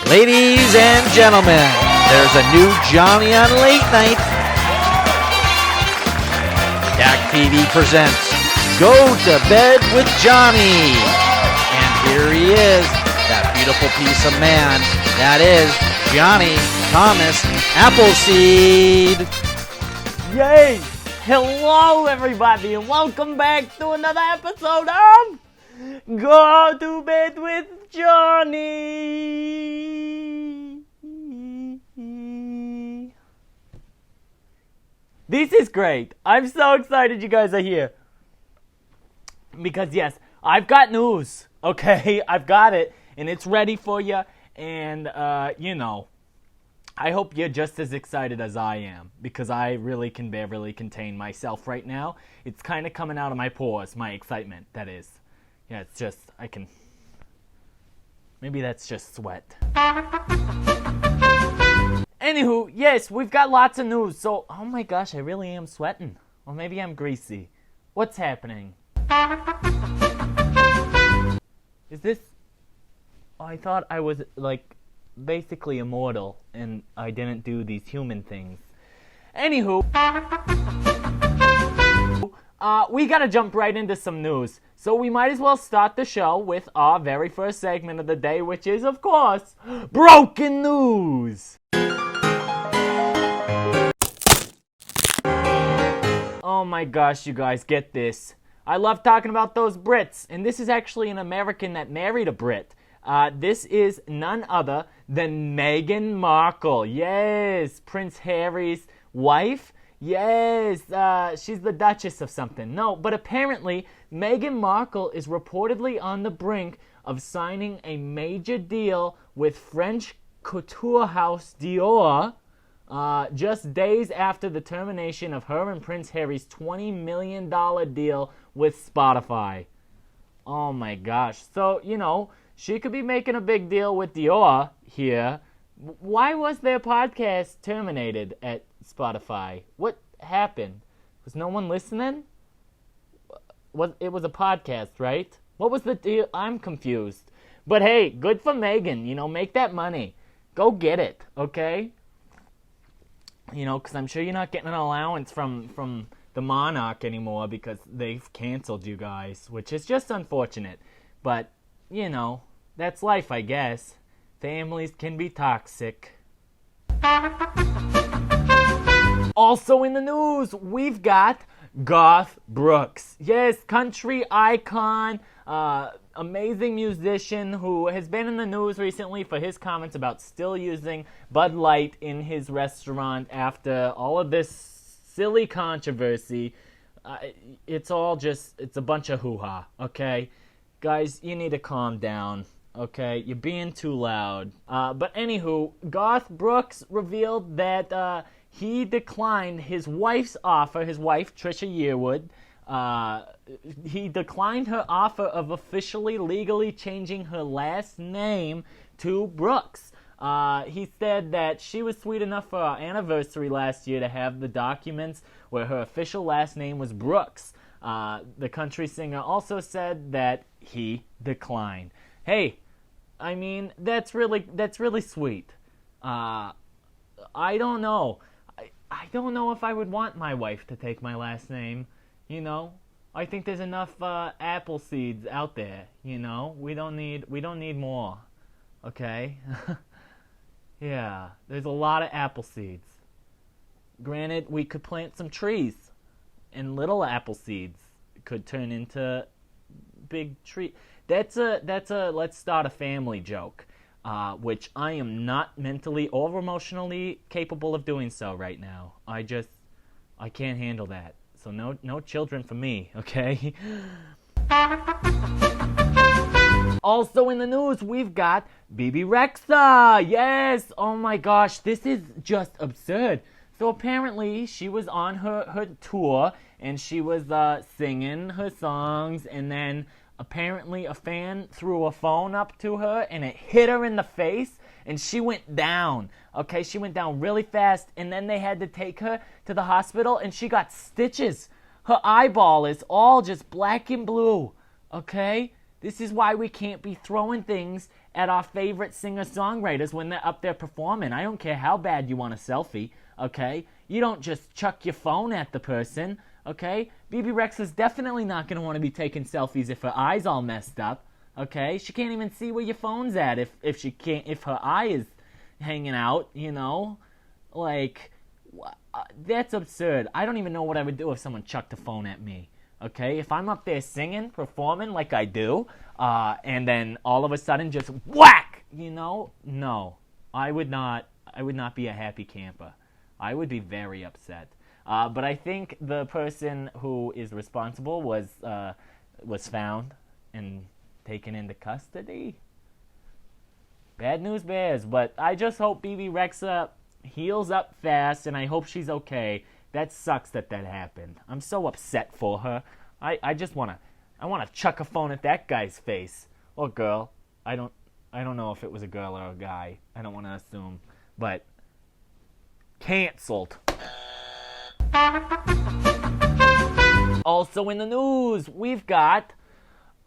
Ladies and gentlemen, there's a new Jonny on late night. DAC TV presents Go to Bed with Jonny. And here he is, that beautiful piece of man. That is Jonny Thomas Appleseed. Yay! Hello everybody and welcome back to another episode of Go to Bed with Jonny. This is great. I'm so excited you guys are here. Because yes, I've got news. Okay, I've got it and it's ready for you. And I hope you're just as excited as I am, because I really can barely contain myself right now. It's kind of coming out of my pores, my excitement, that is. Yeah, it's just, maybe that's just sweat. Anywho, yes, we've got lots of news, so, oh my gosh, I really am sweating. Or maybe I'm greasy. What's happening? Is this... Oh, I thought I was, basically immortal, and I didn't do these human things. Anywho, we gotta jump right into some news. So we might as well start the show with our very first segment of the day, which is, of course, Broken News! Oh my gosh, you guys, get this. I love talking about those Brits, and this is actually an American that married a Brit. This is none other than Meghan Markle. Yes, Prince Harry's wife. Yes, she's the Duchess of something. No, but apparently Meghan Markle is reportedly on the brink of signing a major deal with French couture house Dior, just days after the termination of her and Prince Harry's $20 million deal with Spotify. Oh my gosh. So, she could be making a big deal with Dior here. Why was their podcast terminated at Spotify? What happened? Was no one listening? It was a podcast, right? What was the deal? I'm confused. But hey, good for Meghan. Make that money. Go get it, okay? Because I'm sure you're not getting an allowance from the monarch anymore because they've canceled you guys, which is just unfortunate. But that's life, I guess. Families can be toxic. Also in the news, we've got Garth Brooks. Yes, country icon, amazing musician who has been in the news recently for his comments about still using Bud Light in his restaurant after all of this silly controversy. It's a bunch of hoo-ha, okay? Guys, you need to calm down, okay? You're being too loud. But anywho, Garth Brooks revealed that he declined his wife's offer, his wife, Trisha Yearwood. He declined her offer of officially, legally changing her last name to Brooks. He said that she was sweet enough for our anniversary last year to have the documents where her official last name was Brooks. The country singer also said that he declined. Hey, that's really sweet. I don't know. I don't know if I would want my wife to take my last name. I think there's enough apple seeds out there. We don't need more. Okay. Yeah, there's a lot of apple seeds. Granted, we could plant some trees, and little apple seeds could turn into big tree. That's a let's start a family joke, which I am not mentally or emotionally capable of doing so right now. I can't handle that. So no children for me, okay? Also in the news, we've got Bebe Rexha. Yes, oh my gosh, this is just absurd. So apparently she was on her tour and she was singing her songs, and then apparently a fan threw a phone up to her and it hit her in the face and she went down. Okay, she went down really fast, and then they had to take her to the hospital and she got stitches. Her eyeball is all just black and blue. Okay? This is why we can't be throwing things at our favorite singer-songwriters when they're up there performing. I don't care how bad you want a selfie, okay? You don't just chuck your phone at the person, okay? Bebe Rexha's definitely not going to want to be taking selfies if her eye's all messed up, okay? She can't even see where your phone's at if her eye is hanging out, you know? Like, that's absurd. I don't even know what I would do if someone chucked a phone at me, okay? If I'm up there singing, performing like I do, and then all of a sudden just whack, you know? No, I would not be a happy camper. I would be very upset. But I think the person who is responsible was found and taken into custody. Bad news bears, but I just hope Bebe Rexha heals up fast, and I hope she's okay. That sucks that happened. I'm so upset for her. I just wanna chuck a phone at that guy's face or girl. I don't know if it was a girl or a guy. I don't want to assume, but canceled. Also in the news, we've got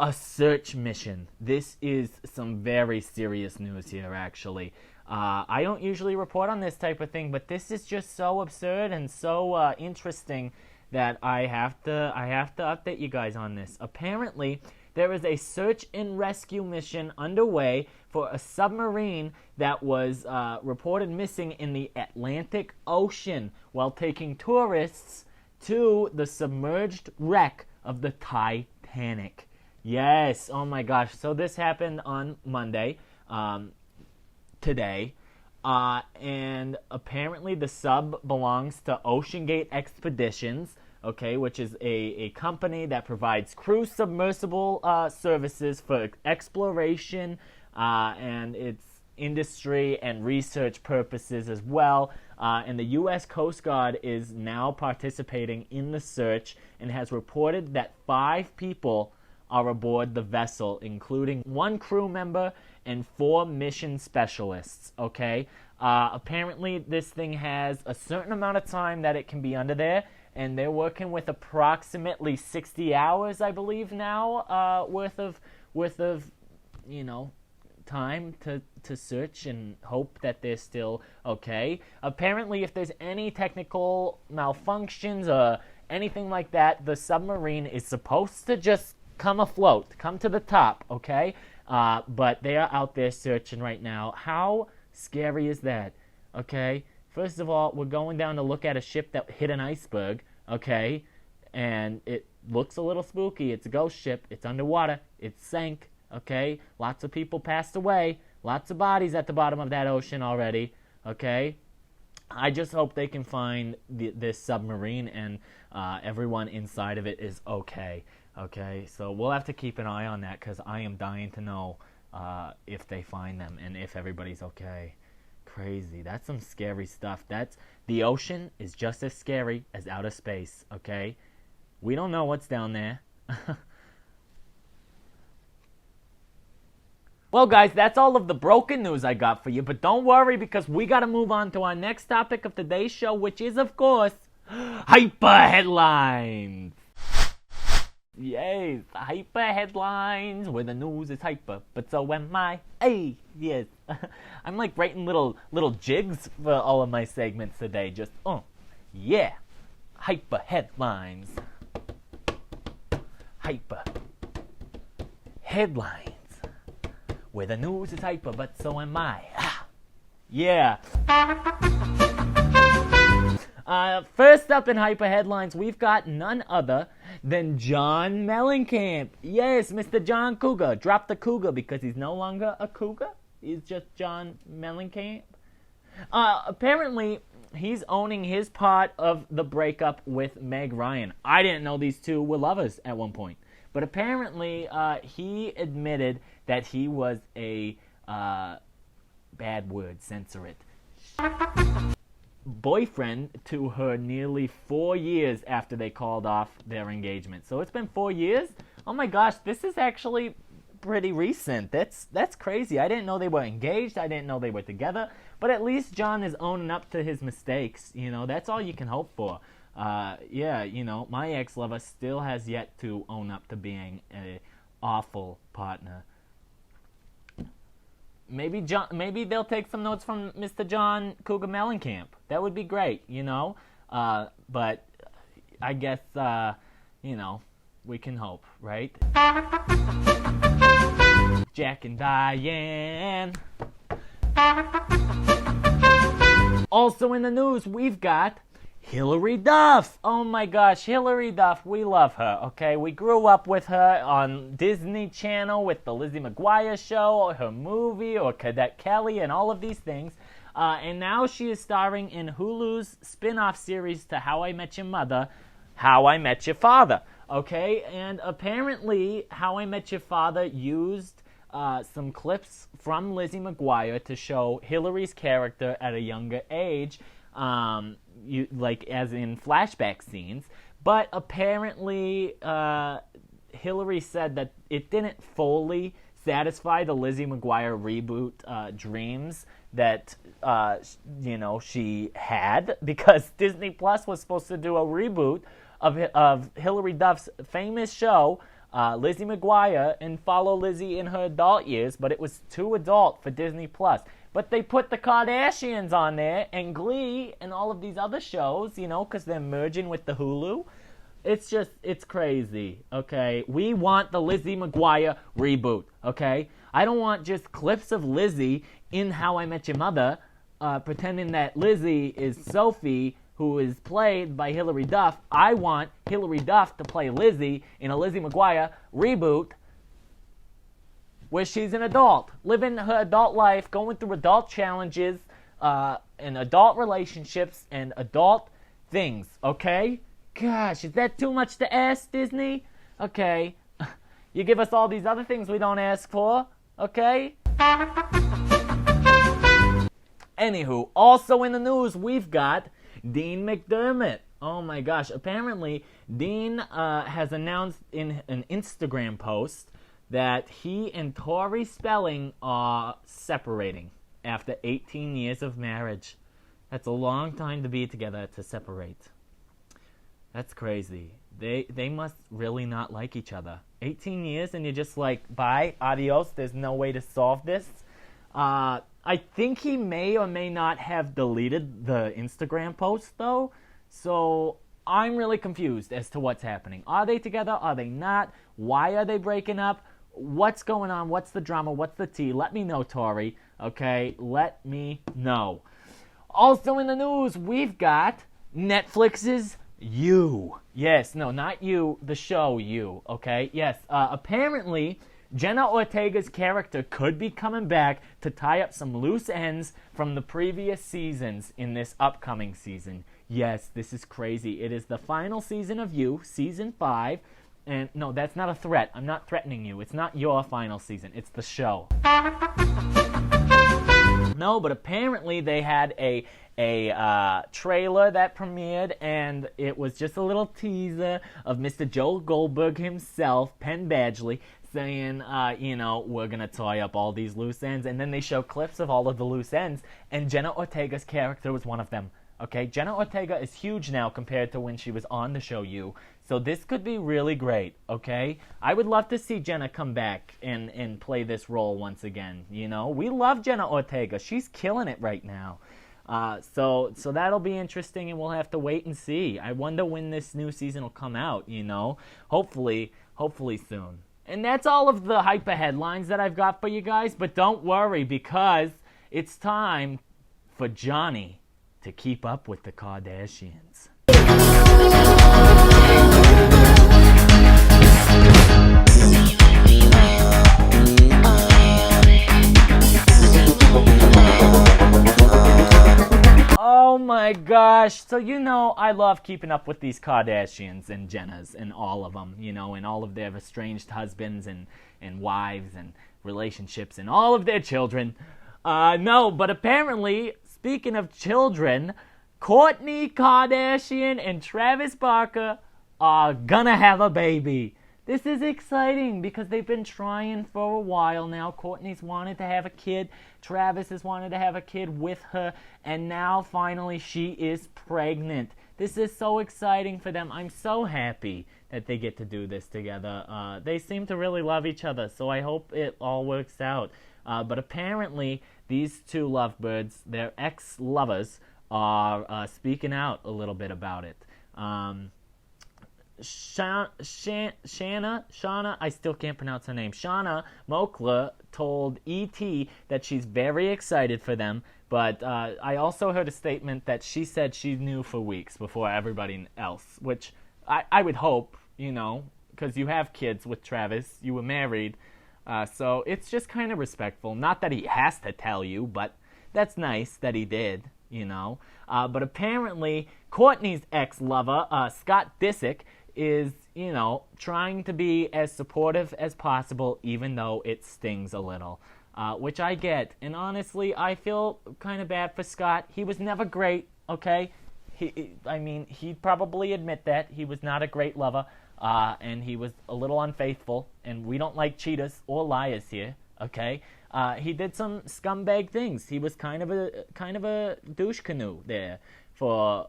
a search mission. This is some very serious news here, actually. I don't usually report on this type of thing, but this is just so absurd and so interesting that I have to update you guys on this. Apparently, there is a search and rescue mission underway for a submarine that was reported missing in the Atlantic Ocean while taking tourists to the submerged wreck of the Titanic. Yes, oh my gosh. So this happened on Monday, today, and apparently the sub belongs to OceanGate Expeditions, okay, which is a company that provides cruise submersible services for exploration and its industry and research purposes as well. And the U.S. Coast Guard is now participating in the search and has reported that 5 people are aboard the vessel, including 1 crew member and 4 mission specialists, okay? Apparently, this thing has a certain amount of time that it can be under there, and they're working with approximately 60 hours, I believe now, worth of you know, time to search and hope that they're still okay. Apparently, if there's any technical malfunctions or anything like that, the submarine is supposed to just come afloat, come to the top, okay? But they are out there searching right now. How scary is that, okay? First of all, we're going down to look at a ship that hit an iceberg, okay? And it looks a little spooky. It's a ghost ship. It's underwater. It sank, okay? Lots of people passed away. Lots of bodies at the bottom of that ocean already, okay? I just hope they can find this submarine and everyone inside of it is okay. Okay, so we'll have to keep an eye on that because I am dying to know if they find them and if everybody's okay. Crazy. That's some scary stuff. The ocean is just as scary as outer space, okay? We don't know what's down there. Well, guys, that's all of the broken news I got for you, but don't worry because we got to move on to our next topic of today's show, which is, of course, hyper headlines. Yes, hyper headlines, where the news is hyper, but so am I. Hey, yes. I'm like writing little jigs for all of my segments today. Just, yeah. Hyper headlines. Hyper headlines, where the news is hyper, but so am I. Yeah. First up in hyper headlines, we've got none other than John Mellencamp. Yes, Mr. John Cougar. Drop the Cougar because he's no longer a Cougar. He's just John Mellencamp. Apparently, he's owning his part of the breakup with Meg Ryan. I didn't know these two were lovers at one point. But apparently, he admitted that he was a, bad word, censor it, boyfriend to her nearly 4 years after they called off their engagement. So it's been 4 years? Oh my gosh, this is actually pretty recent. That's crazy. I didn't know they were engaged. I didn't know they were together. But at least John is owning up to his mistakes. You know, that's all you can hope for. Yeah, you know, my ex-lover still has yet to own up to being an awful partner. maybe they'll take some notes from Mr. John Cougar Mellencamp. That would be great, but I guess, we can hope, right? Jack and Diane. Also in the news, we've got Hilary Duff. Oh my gosh, Hilary Duff, we love her, okay? We grew up with her on Disney Channel with the Lizzie McGuire show, or her movie, or Cadet Kelly, and all of these things. And now she is starring in Hulu's spin-off series to How I Met Your Mother, How I Met Your Father, okay? And apparently, How I Met Your Father used some clips from Lizzie McGuire to show Hilary's character at a younger age, as in flashback scenes. But apparently, Hilary said that it didn't fully satisfy the Lizzie McGuire reboot dreams that she had, because Disney Plus was supposed to do a reboot of Hilary Duff's famous show, Lizzie McGuire, and follow Lizzie in her adult years, but it was too adult for Disney Plus. But they put the Kardashians on there, and Glee, and all of these other shows, because they're merging with the Hulu. It's crazy, okay? We want the Lizzie McGuire reboot, okay? I don't want just clips of Lizzie in How I Met Your Mother, pretending that Lizzie is Sophie, who is played by Hilary Duff. I want Hilary Duff to play Lizzie in a Lizzie McGuire reboot where she's an adult, living her adult life, going through adult challenges, and adult relationships, and adult things, okay? Gosh, is that too much to ask, Disney? Okay. You give us all these other things we don't ask for, okay? Anywho, also in the news, we've got Dean McDermott. Oh my gosh, apparently Dean has announced in an Instagram post that he and Tori Spelling are separating after 18 years of marriage. That's a long time to be together to separate. That's crazy. They must really not like each other. 18 years and you're just like, bye, adios, there's no way to solve this. I think he may or may not have deleted the Instagram post, though. So I'm really confused as to what's happening. Are they together? Are they not? Why are they breaking up? What's going on? What's the drama? What's the tea? Let me know, Tori. Okay? Let me know. Also in the news, we've got Netflix's You. Yes, no, not You, the show You. Okay? Yes, apparently Jenna Ortega's character could be coming back to tie up some loose ends from the previous seasons in this upcoming season. Yes, this is crazy. It is the final season of You, season 5. And no, that's not a threat. I'm not threatening you. It's not your final season. It's the show. No, but apparently they had a trailer that premiered, and it was just a little teaser of Mr. Joel Goldberg himself, Penn Badgley, saying, we're going to tie up all these loose ends. And then they show clips of all of the loose ends, and Jenna Ortega's character was one of them. Okay, Jenna Ortega is huge now compared to when she was on the show You. So this could be really great, okay? I would love to see Jenna come back and play this role once again, We love Jenna Ortega. She's killing it right now. So that'll be interesting, and we'll have to wait and see. I wonder when this new season will come out, Hopefully soon. And that's all of the hyper headlines that I've got for you guys. But don't worry, because it's time for Jonny to keep up with the Kardashians. Oh my gosh. So I love keeping up with these Kardashians and Jenners and all of them, and all of their estranged husbands and wives and relationships and all of their children. No, but apparently, speaking of children, Kourtney Kardashian and Travis Barker are gonna have a baby. This is exciting because they've been trying for a while now. Kourtney's wanted to have a kid. Travis has wanted to have a kid with her. And now, finally, she is pregnant. This is so exciting for them. I'm so happy that they get to do this together. They seem to really love each other, so I hope it all works out. But apparently, these two lovebirds, their ex-lovers, are speaking out a little bit about it. Shauna, I still can't pronounce her name. Shauna Mokla told E.T. that she's very excited for them, but I also heard a statement that she said she knew for weeks before everybody else, which I would hope, because you have kids with Travis, you were married, so it's just kind of respectful. Not that he has to tell you, but that's nice that he did, But apparently, Kourtney's ex-lover, Scott Disick, is, trying to be as supportive as possible, even though it stings a little, which I get. And honestly, I feel kind of bad for Scott. He was never great, okay? He'd probably admit that. He was not a great lover, and he was a little unfaithful, and we don't like cheaters or liars here, okay? He did some scumbag things. He was kind of a douche canoe there for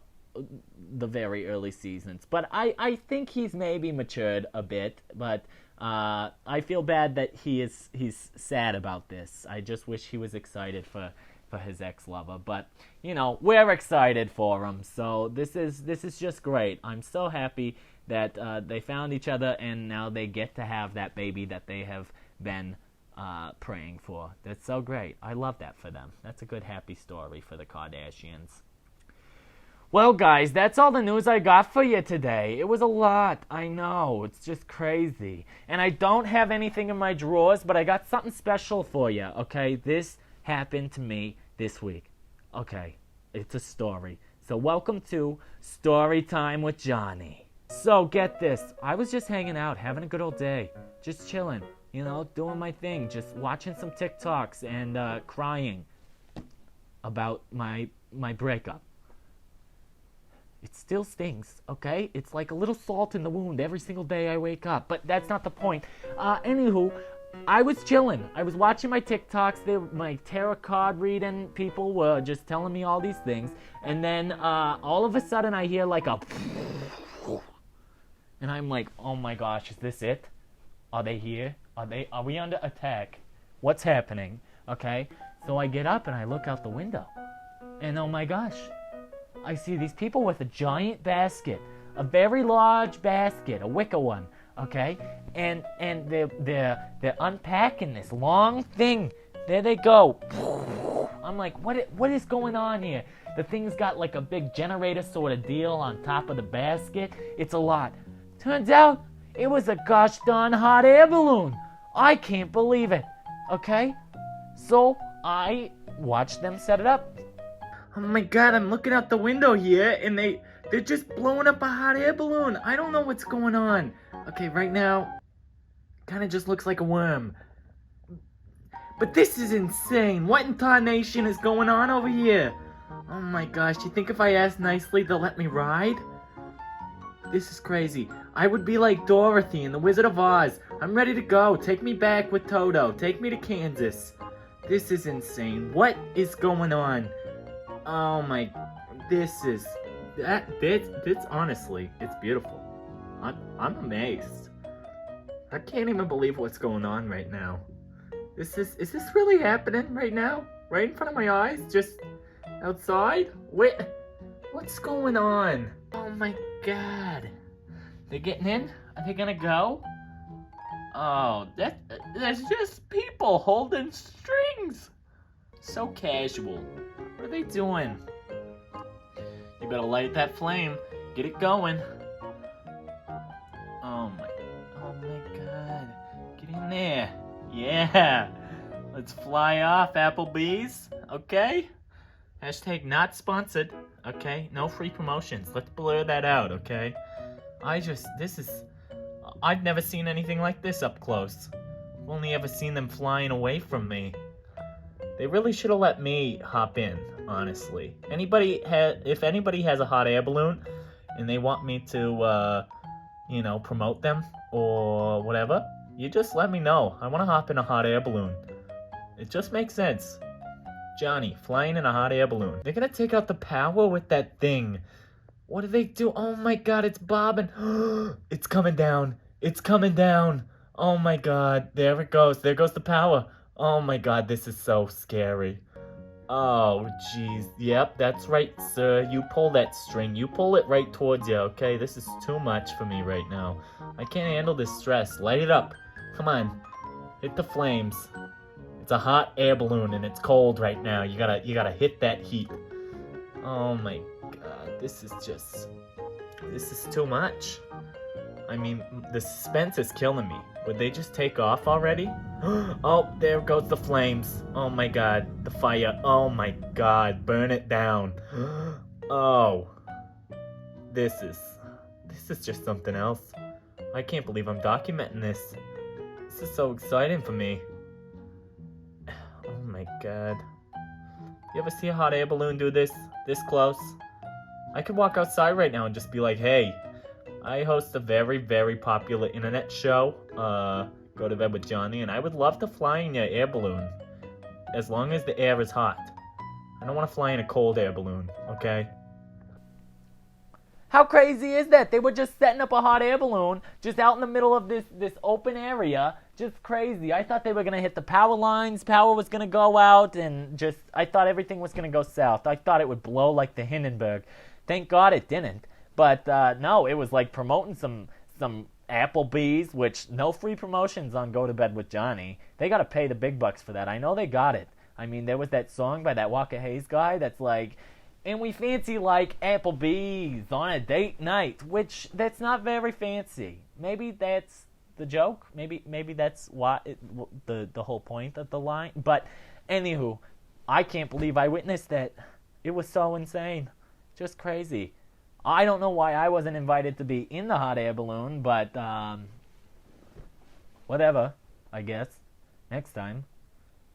the very early seasons. But I think he's maybe matured a bit, but I feel bad that he's sad about this. I just wish he was excited for his ex-lover. But, we're excited for him. So this is just great. I'm so happy that they found each other and now they get to have that baby that they have been praying for. That's so great. I love that for them. That's a good happy story for the Kardashians. Well, guys, that's all the news I got for you today. It was a lot, I know. It's just crazy. And I don't have anything in my drawers, but I got something special for you, okay? This happened to me this week. Okay, it's a story. So welcome to Story Time with Jonny. So get this. I was just hanging out, having a good old day. Just chilling, doing my thing. Just watching some TikToks and crying about my breakup. It still stings, okay? It's like a little salt in the wound every single day I wake up. But that's not the point. Anywho, I was chilling. I was watching my TikToks. My tarot card reading people were just telling me all these things. And then all of a sudden I hear like a... And I'm like, oh my gosh, is this it? Are they here? Are we under attack? What's happening? Okay? So I get up and I look out the window. And oh my gosh, I see these people with a giant basket, a very large basket, a wicker one, okay? And they're unpacking this long thing. There they go. I'm like, what is going on here? The thing's got like a big generator sort of deal on top of the basket. It's a lot. Turns out it was a gosh darn hot air balloon. I can't believe it. Okay? So I watched them set it up. Oh my god, I'm looking out the window here, and they're just blowing up a hot air balloon. I don't know what's going on. Okay, right now, kind of just looks like a worm. But this is insane. What in tarnation is going on over here? Oh my gosh, you think if I ask nicely, they'll let me ride? This is crazy. I would be like Dorothy in The Wizard of Oz. I'm ready to go. Take me back with Toto. Take me to Kansas. This is insane. What is going on? Oh my, this honestly, it's beautiful. I'm amazed. I can't even believe what's going on right now. Is this really happening right now? Right in front of my eyes? Just outside? What's going on? Oh my god. They're getting in? Are they gonna go? Oh, there's just people holding strings. So casual. What are they doing? You better light that flame. Get it going. Oh my god. Get in there. Yeah. Let's fly off, Applebee's. Okay? Hashtag not sponsored. Okay? No free promotions. Let's blur that out, okay? I've never seen anything like this up close. I've only ever seen them flying away from me. They really should have let me hop in, honestly. If anybody has a hot air balloon and they want me to, promote them or whatever, you just let me know. I want to hop in a hot air balloon. It just makes sense. Jonny, flying in a hot air balloon. They're gonna take out the power with that thing. What do they do? Oh my god, it's bobbing. It's coming down. It's coming down. Oh my god, there it goes. There goes the power. Oh my god, this is so scary. Oh, jeez. Yep, that's right, sir. You pull that string. You pull it right towards you, okay? This is too much for me right now. I can't handle this stress. Light it up. Come on. Hit the flames. It's a hot air balloon and it's cold right now. You gotta hit that heat. Oh my god, this is too much. I mean, the suspense is killing me. Would they just take off already? Oh, there goes the flames. Oh my god, the fire. Oh my god, burn it down. Oh, this is just something else. I can't believe I'm documenting this. This is so exciting for me. Oh my god. You ever see a hot air balloon do this close? I could walk outside right now and just be like, hey, I host a very, very popular internet show, Go to Bed with Jonny, and I would love to fly in your air balloon, as long as the air is hot. I don't want to fly in a cold air balloon, okay? How crazy is that? They were just setting up a hot air balloon just out in the middle of this open area. Just crazy. I thought they were going to hit the power lines. Power was going to go out, and I thought everything was going to go south. I thought it would blow like the Hindenburg. Thank God it didn't. But no, it was like promoting some Applebee's, which no free promotions on Go to Bed with Jonny. They got to pay the big bucks for that. I know they got it. I mean, there was that song by that Walker Hayes guy that's like, and we fancy like Applebee's on a date night, which that's not very fancy. Maybe that's the joke. Maybe that's the whole point of the line. But anywho, I can't believe I witnessed that. It was so insane. Just crazy. I don't know why I wasn't invited to be in the hot air balloon, but whatever, I guess. Next time.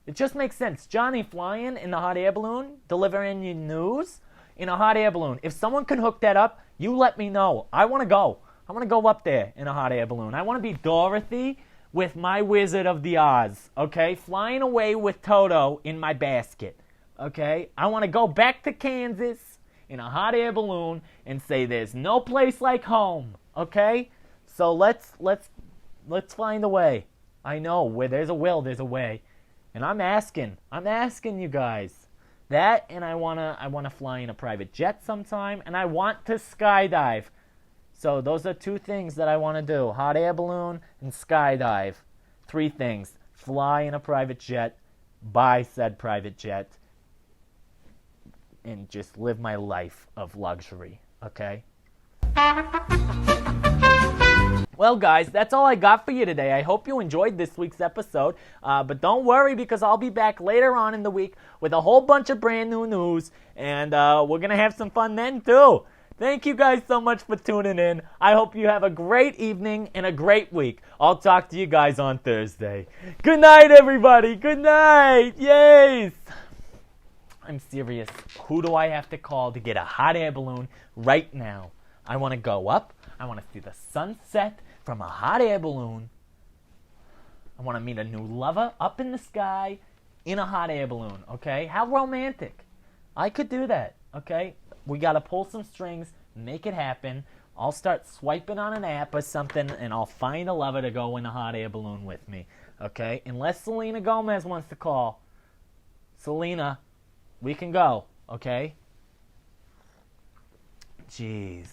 It just makes sense. Jonny flying in the hot air balloon, delivering you news in a hot air balloon. If someone can hook that up, you let me know. I want to go. I want to go up there in a hot air balloon. I want to be Dorothy with my Wizard of the Oz, okay? Flying away with Toto in my basket, okay? I want to go back to Kansas in a hot air balloon and say there's no place like home, okay? So let's find a way. I know where there's a will, there's a way. And I'm asking you guys that, and I wanna fly in a private jet sometime, and I want to skydive. So those are two things that I want to do: hot air balloon and skydive. 3 things: fly in a private jet, buy said private jet, and just live my life of luxury. Okay? Well, guys, that's all I got for you today. I hope you enjoyed this week's episode. But don't worry, because I'll be back later on in the week with a whole bunch of brand new news. And we're going to have some fun then, too. Thank you guys so much for tuning in. I hope you have a great evening and a great week. I'll talk to you guys on Thursday. Good night, everybody. Good night. Yes. I'm serious. Who do I have to call to get a hot air balloon right now? I want to go up. I want to see the sunset from a hot air balloon. I want to meet a new lover up in the sky in a hot air balloon, okay? How romantic. I could do that, okay? We got to pull some strings, make it happen. I'll start swiping on an app or something, and I'll find a lover to go in a hot air balloon with me, okay? Unless Selena Gomez wants to call. Selena, we can go, okay? Jeez.